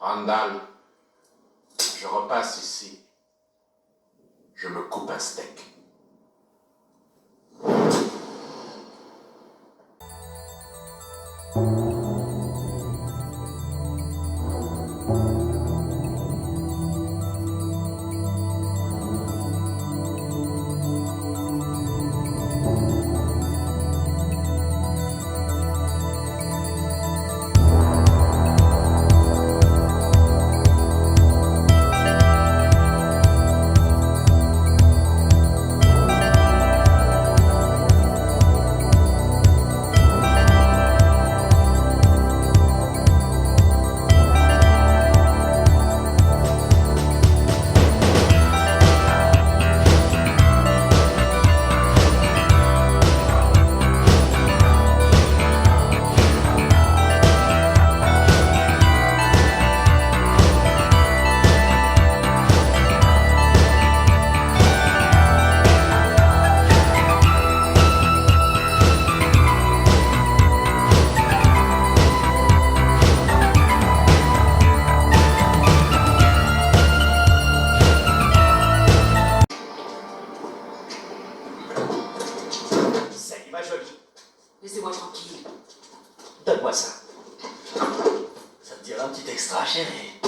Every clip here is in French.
Randall, je repasse ici. Je me coupe un steak. Salut ma jolie, Laissez-moi tranquille. donne-moi ça. Ça te dirait un petit extra, chérie?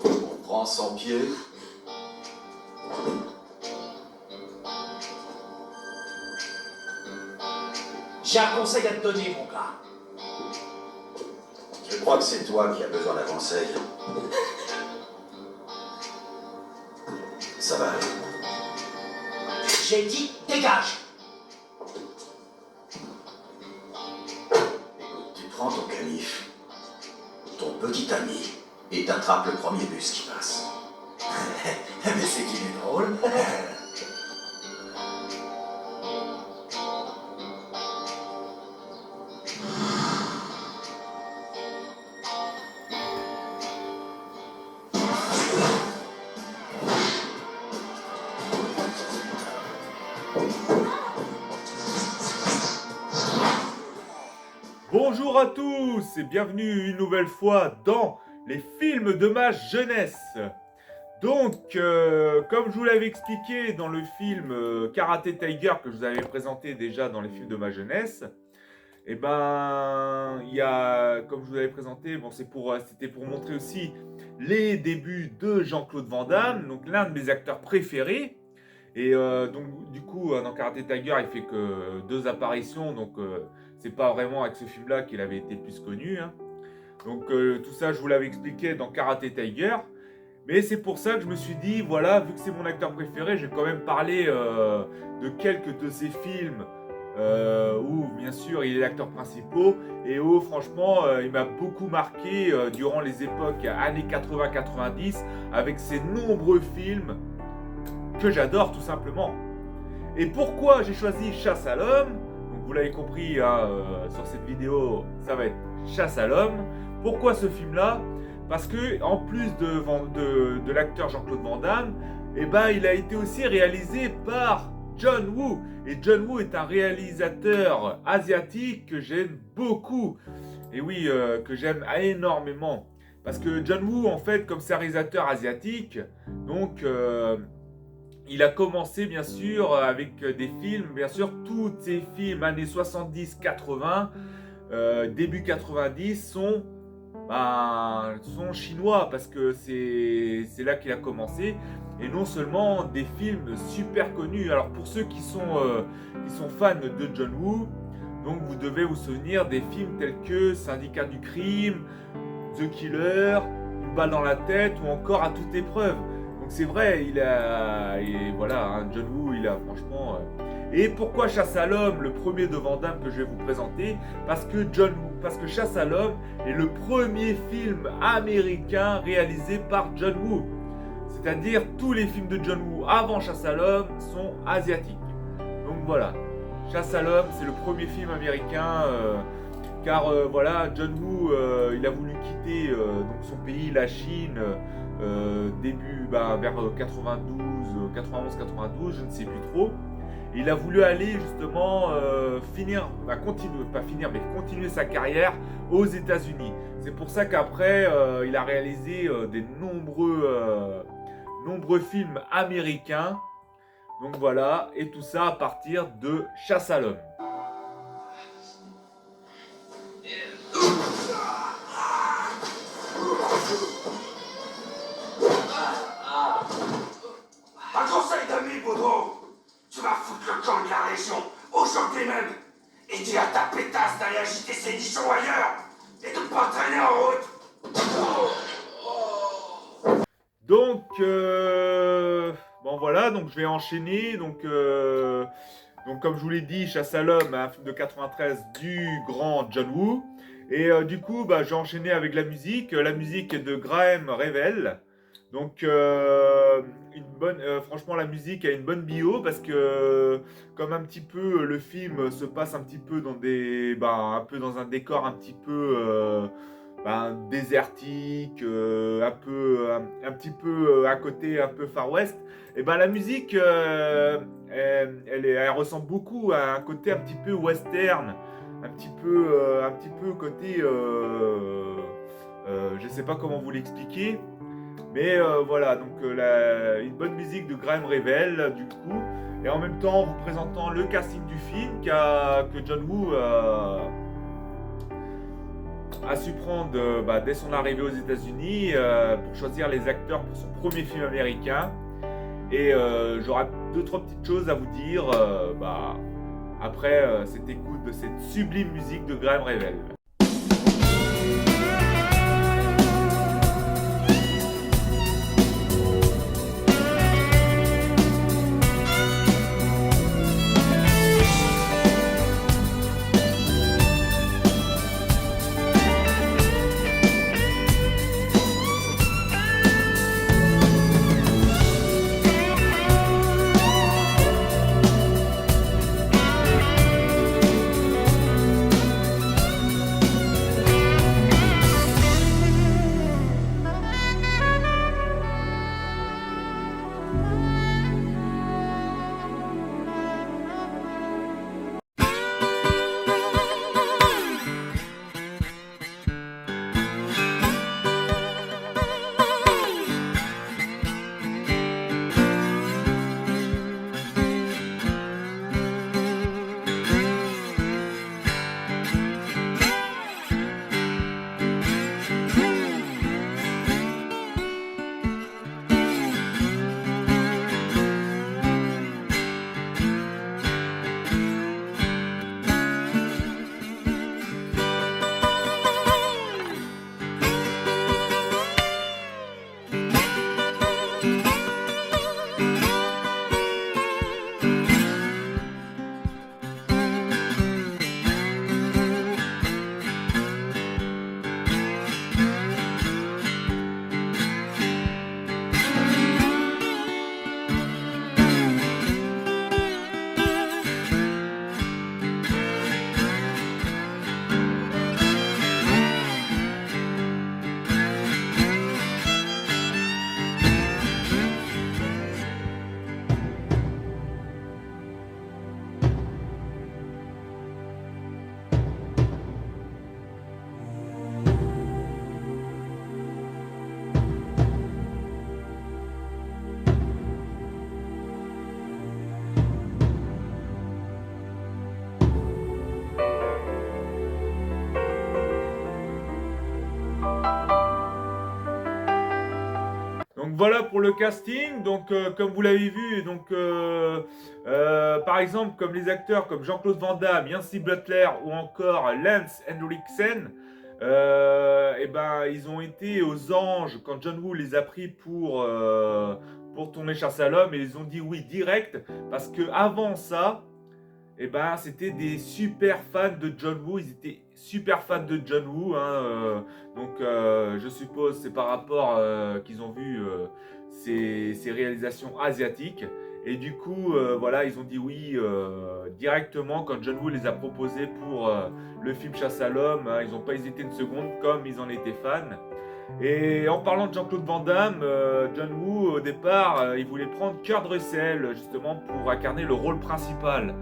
On prend son pied. J'ai un conseil à te donner, mon gars. Je crois que c'est toi qui as besoin d'un conseil. Ça va aller. J'ai dit dégage. Écoute, tu prends ton canif, ton petit ami, et t'attrapes le premier bus qui passe. Mais c'est qu'il est drôle. Bonjour à tous et bienvenue une nouvelle fois dans les films de ma jeunesse. Donc, comme je vous l'avais expliqué dans le film Karate Tiger que je vous avais présenté déjà dans les films de ma jeunesse, et ben, il y a, comme je vous l'avais présenté, bon, c'était pour montrer aussi les débuts de Jean-Claude Van Damme, donc l'un de mes acteurs préférés. Et donc, du coup, dans Karate Tiger, il fait que 2 apparitions, donc c'est pas vraiment avec ce film-là qu'il avait été plus connu, hein. Donc tout ça, je vous l'avais expliqué dans Karate Tiger. Mais c'est pour ça que je me suis dit, voilà, vu que c'est mon acteur préféré, je vais quand même parler de quelques de ses films où, bien sûr, il est l'acteur principal et où, franchement, il m'a beaucoup marqué durant les époques années 80-90 avec ses nombreux films que j'adore tout simplement. Et pourquoi j'ai choisi Chasse à l'homme? Donc vous l'avez compris hein, sur cette vidéo, ça va être Chasse à l'homme. Pourquoi ce film-là? Parce que en plus de l'acteur Jean-Claude Van Damme, eh ben, il a été aussi réalisé par John Woo. Et John Woo est un réalisateur asiatique que j'aime beaucoup. Et oui, que j'aime énormément. Parce que John Woo, en fait, comme c'est un réalisateur asiatique, donc il a commencé bien sûr avec des films, bien sûr tous ces films années 70-80, début 90 sont chinois parce que c'est là qu'il a commencé. Et non seulement des films super connus. Alors pour ceux qui sont fans de John Woo, donc vous devez vous souvenir des films tels que Syndicat du crime, The Killer, Une balle dans la tête ou encore À toute épreuve. Donc c'est vrai, et voilà, hein, John Woo, il a franchement... Et pourquoi Chasse à l'homme, le premier de Van Damme que je vais vous présenter? Parce que Chasse à l'homme est le premier film américain réalisé par John Woo. C'est-à-dire tous les films de John Woo avant Chasse à l'homme sont asiatiques. Donc voilà, Chasse à l'homme, c'est le premier film américain... car voilà, John Woo, il a voulu quitter donc son pays, la Chine, début vers 91-92, je ne sais plus trop. Il a voulu aller justement continuer sa carrière aux États-Unis. C'est pour ça qu'après, il a réalisé des nombreux films américains. Donc voilà, et tout ça à partir de Chasse à l'homme. Un conseil d'amis, Bobo. Tu vas foutre le camp de la région, aujourd'hui même. Et dis à ta pétasse d'aller agiter ses nichons ailleurs. Et de pas traîner en route. Donc, bon voilà, donc je vais enchaîner. Donc comme je vous l'ai dit, Chasse à l'homme, un film de 93 du grand John Woo. Et du coup, j'ai enchaîné avec la musique. La musique est de Graham Revell. Donc, franchement, la musique a une bonne bio parce que, comme un petit peu, le film se passe un petit peu dans un peu dans un décor un petit peu désertique, un petit peu à côté un peu Far West. Et la musique, elle ressemble beaucoup à un côté un petit peu western, un petit peu côté, je sais pas comment vous l'expliquer. Mais voilà, donc une bonne musique de Graham Revell du coup, et en même temps vous présentant le casting du film que John Woo a su prendre dès son arrivée aux États-Unis pour choisir les acteurs pour son premier film américain. Et j'aurai 2-3 petites choses à vous dire après cette écoute de cette sublime musique de Graham Revell. Voilà pour le casting. Donc comme vous l'avez vu, donc par exemple comme les acteurs comme Jean-Claude Van Damme, Yancy Butler ou encore Lance Henriksen, ils ont été aux anges quand John Woo les a pris pour tourner Chasse à l'homme, et ils ont dit oui direct parce que avant ça, c'était des super fans de John Woo. Ils étaient super fans de John Woo, donc je suppose c'est par rapport qu'ils ont vu ces réalisations asiatiques, et du coup voilà, ils ont dit oui directement quand John Woo les a proposés pour le film Chasse à l'homme, ils n'ont pas hésité une seconde, comme ils en étaient fans. Et en parlant de Jean-Claude Van Damme, John Woo, au départ, il voulait prendre Kurt Russell, justement, pour incarner le rôle principal.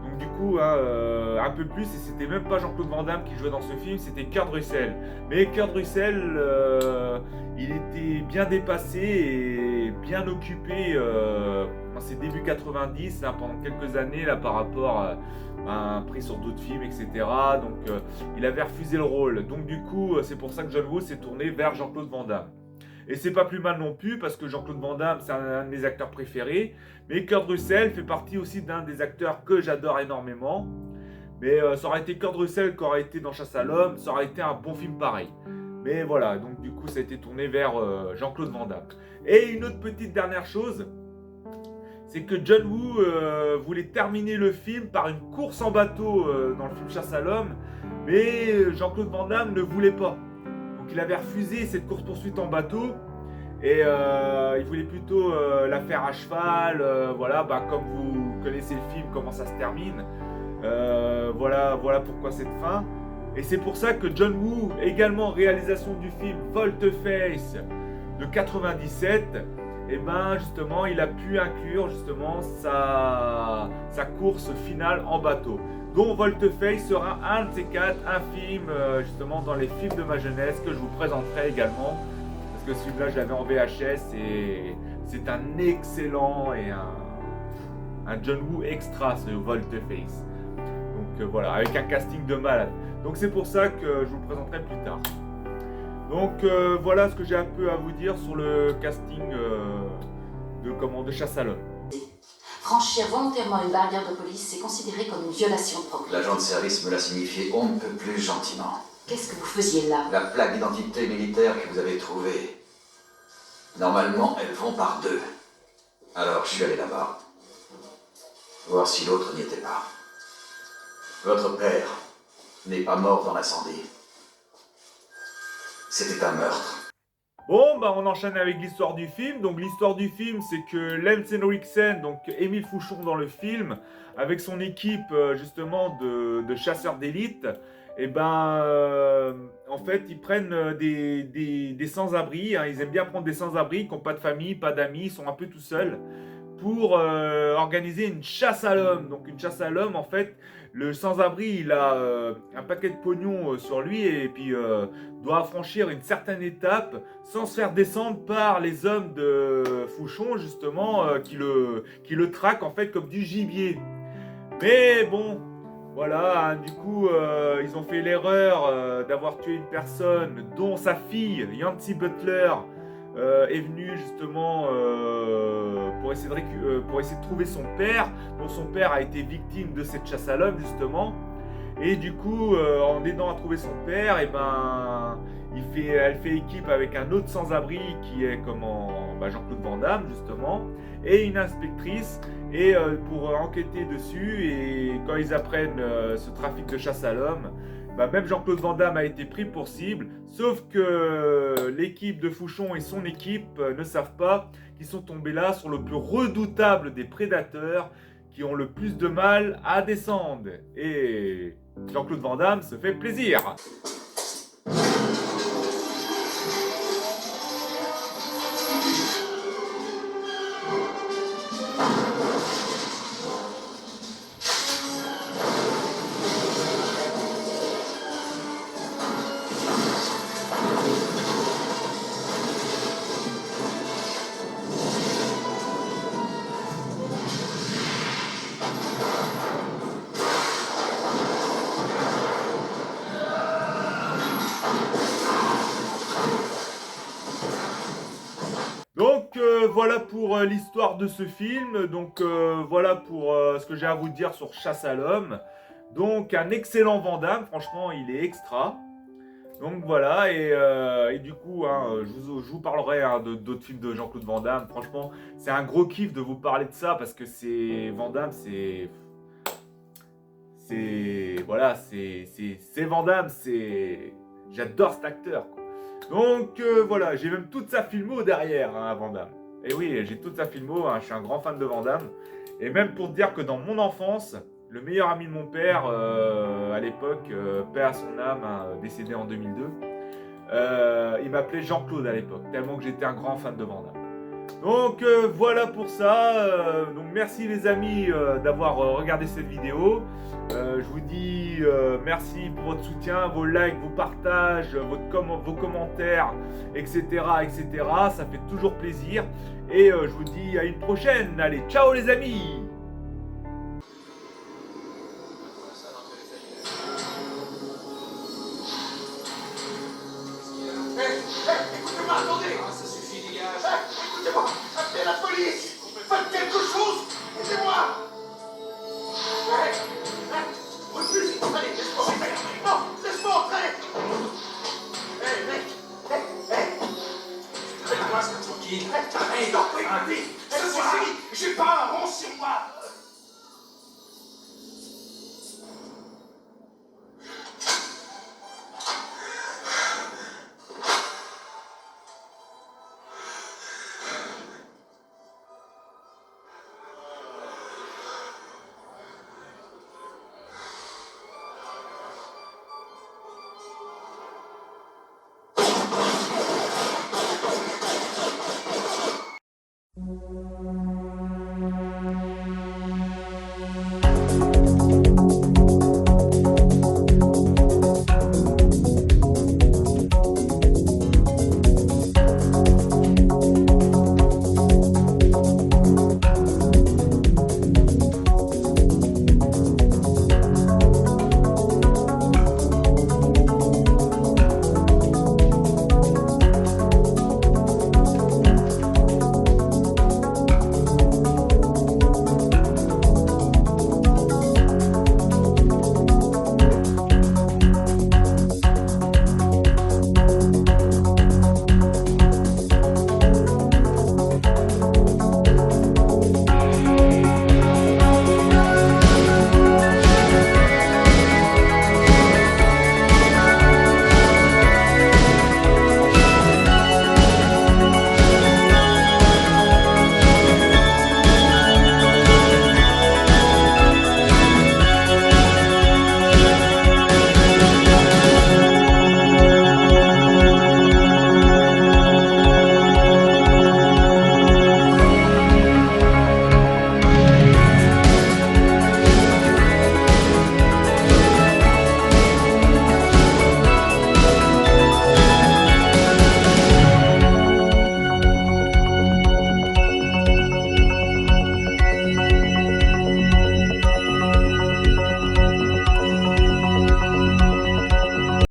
Donc du coup, un peu plus, et c'était même pas Jean-Claude Van Damme qui jouait dans ce film, c'était Kurt Russell. Mais Kurt Russell, il était bien dépassé et bien occupé dans ses débuts 90, là, pendant quelques années, là, par rapport à pris sur d'autres films, etc. Donc il avait refusé le rôle. Donc du coup, c'est pour ça que John Woo s'est tourné vers Jean-Claude Van Damme. Et c'est pas plus mal non plus, parce que Jean-Claude Van Damme, c'est un de mes acteurs préférés. Mais Kurt Russell fait partie aussi d'un des acteurs que j'adore énormément. Mais ça aurait été Kurt Russell qui aurait été dans Chasse à l'homme, ça aurait été un bon film pareil. Mais voilà, donc du coup, ça a été tourné vers Jean-Claude Van Damme. Et une autre petite dernière chose, c'est que John Woo voulait terminer le film par une course en bateau dans le film Chasse à l'homme, mais Jean-Claude Van Damme ne voulait pas. Donc il avait refusé cette course-poursuite en bateau, et il voulait plutôt la faire à cheval, voilà, comme vous connaissez le film, comment ça se termine. Voilà pourquoi cette fin. Et c'est pour ça que John Woo, également réalisation du film Volte-Face de 97, et ben justement il a pu inclure justement sa course finale en bateau, dont Volte-Face sera un de ces quatre, un film justement dans les films de ma jeunesse que je vous présenterai également, parce que celui-là je l'avais en VHS et c'est un excellent et un John Woo extra, ce Volte-Face. Donc voilà, avec un casting de malade. Donc c'est pour ça que je vous le présenterai plus tard. Donc voilà ce que j'ai un peu à vous dire sur le casting de Chasse à l'homme. Franchir volontairement une barrière de police est considéré comme une violation de propriété. L'agent de service me l'a signifié on ne peut plus gentiment. Qu'est-ce que vous faisiez là? La plaque d'identité militaire que vous avez trouvée, normalement, elles vont par deux. Alors, je suis allé là-bas, voir si l'autre n'y était pas. Votre père n'est pas mort dans l'incendie. C'était un meurtre. Bon, bah on enchaîne avec l'histoire du film. Donc l'histoire du film, c'est que Lance Henriksen, donc Émile Fouchon dans le film, avec son équipe justement de chasseurs d'élite, et en fait ils prennent des sans-abri, hein. Ils aiment bien prendre des sans-abri qui n'ont pas de famille, pas d'amis, ils sont un peu tout seuls, pour organiser une chasse à l'homme. Donc une chasse à l'homme, en fait, le sans-abri, il a un paquet de pognon sur lui et puis doit franchir une certaine étape sans se faire descendre par les hommes de Fouchon, justement, qui le traquent en fait comme du gibier. Mais bon, voilà, hein, du coup, ils ont fait l'erreur d'avoir tué une personne dont sa fille, Yancy Butler, est venue justement pour essayer de trouver son père, dont son père a été victime de cette chasse à l'homme justement. Et du coup, en aidant à trouver son père, elle fait équipe avec un autre sans-abri qui est Jean-Claude Van Damme justement, et une inspectrice, et pour enquêter dessus. Et quand ils apprennent ce trafic de chasse à l'homme, même Jean-Claude Van Damme a été pris pour cible, sauf que l'équipe de Fouchon et son équipe ne savent pas qu'ils sont tombés là sur le plus redoutable des prédateurs qui ont le plus de mal à descendre. Et Jean-Claude Van Damme se fait plaisir. Donc voilà pour l'histoire de ce film. Donc voilà pour ce que j'ai à vous dire sur Chasse à l'homme. Donc un excellent Van Damme, franchement il est extra. Donc voilà, et du coup je vous parlerai d'autres films de Jean-Claude Van Damme. Franchement c'est un gros kiff de vous parler de ça, parce que c'est Van Damme, c'est Van Damme, j'adore cet acteur, quoi. Donc voilà, j'ai même toute sa filmo derrière, hein, Van Damme. Et oui, j'ai toute sa filmo, hein, je suis un grand fan de Van Damme. Et même pour te dire que dans mon enfance, le meilleur ami de mon père, à l'époque, paix à son âme, hein, décédé en 2002, Il m'appelait Jean-Claude à l'époque, tellement que j'étais un grand fan de Van Damme. Donc voilà pour ça. Donc merci les amis d'avoir regardé cette vidéo. Je vous dis merci pour votre soutien, vos likes, vos partages, vos commentaires, etc., etc. Ça fait toujours plaisir. Et je vous dis à une prochaine. Allez, ciao les amis! Écoutez-moi, attendez. Ah, ça suffit, dégage. Écoutez-moi, appelez la police. Faites quelque chose. Aidez-moi. Refuse. Allez, laisse-moi entrer. Non, laisse-moi entrer. Mec. Laisse-moi tranquille. Non, oui, ça suffit. J'ai pas